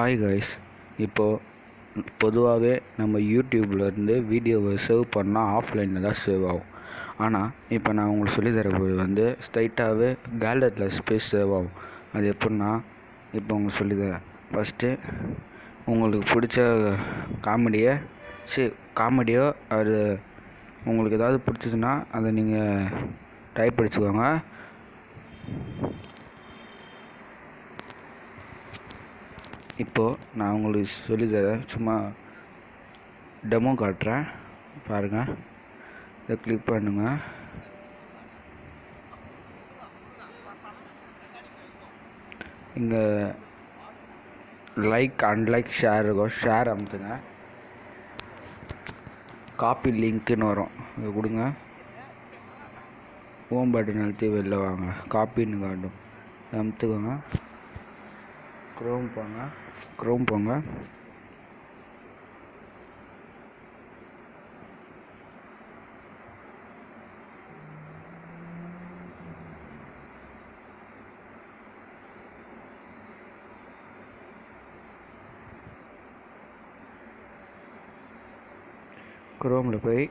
Hi guys, இப்போது பொதுவாகவே நம்ம யூடியூப்லேருந்து வீடியோவை சேவ் பண்ணால் ஆஃப்லைனில் தான் சேவ் ஆகும். ஆனால் இப்போ நான் உங்களுக்கு சொல்லித்தரது ஸ்ட்ரைட்டாகவே கேலரியில் ஸ்பேஸ் சேவ் ஆகும். அது எப்படின்னா, இப்போ உங்களுக்கு சொல்லித்தரேன். ஃபஸ்ட்டு உங்களுக்கு பிடிச்ச காமெடியோ அது உங்களுக்கு ஏதாவது பிடிச்சதுன்னா அதை நீங்கள் டைப் அடிச்சுக்கோங்க. இப்போது நான் உங்களுக்கு சொல்லித்தரேன், சும்மா டெமோ காட்டுறேன் பாருங்கள். இதை கிளிக் பண்ணுங்கள். இங்கே லைக் அன்லைக் ஷேர் இருக்கும். ஷேர் அமுத்துங்க. காப்பி லிங்க்குன்னு வரும், இதை கொடுங்க. ஹோம் பட்டன் அழுத்தி வெளில வாங்க, காப்பின்னு காட்டும், அமுத்துக்கோங்க. க்ரோம் போங்க. க்ரோமில் போய்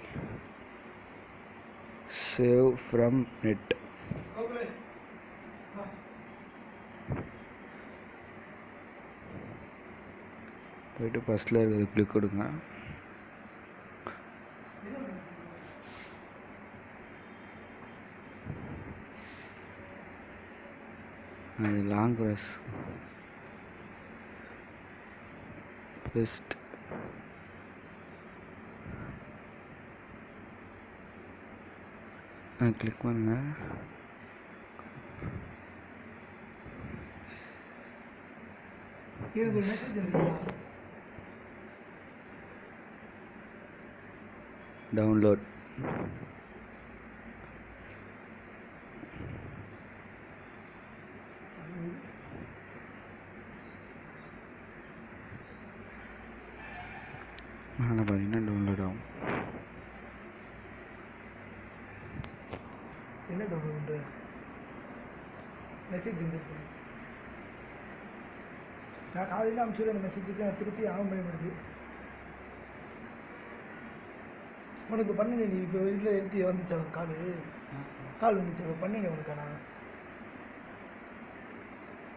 சேவ் ஃப்ரம் நெட் போய்ட்டு ஃபஸ்ட்டில் இருக்கிறது கிளிக் கொடுங்க. அது லாங் ப்ரெஸ் பெஸ்ட். கிளிக் பண்ணுங்க. டவுன்லோட். மேலே பார்த்தீங்கன்னா டவுன்லோட் ஆகும். என்ன டவுன்லோட் பண்ணுற மெசேஜ் வந்துருக்கு. நான் காலையில் அனுப்பிச்சுடுற அந்த மெசேஜுக்கு நான் திருப்பி ஆகும் பயன்படுது. உனக்கு பண்ணுங்க, நீ இப்போ வீட்டில் எடுத்து வந்துச்சா ஒரு கால் வந்துச்சு, அப்போ பண்ணுங்க உனக்கு. நான்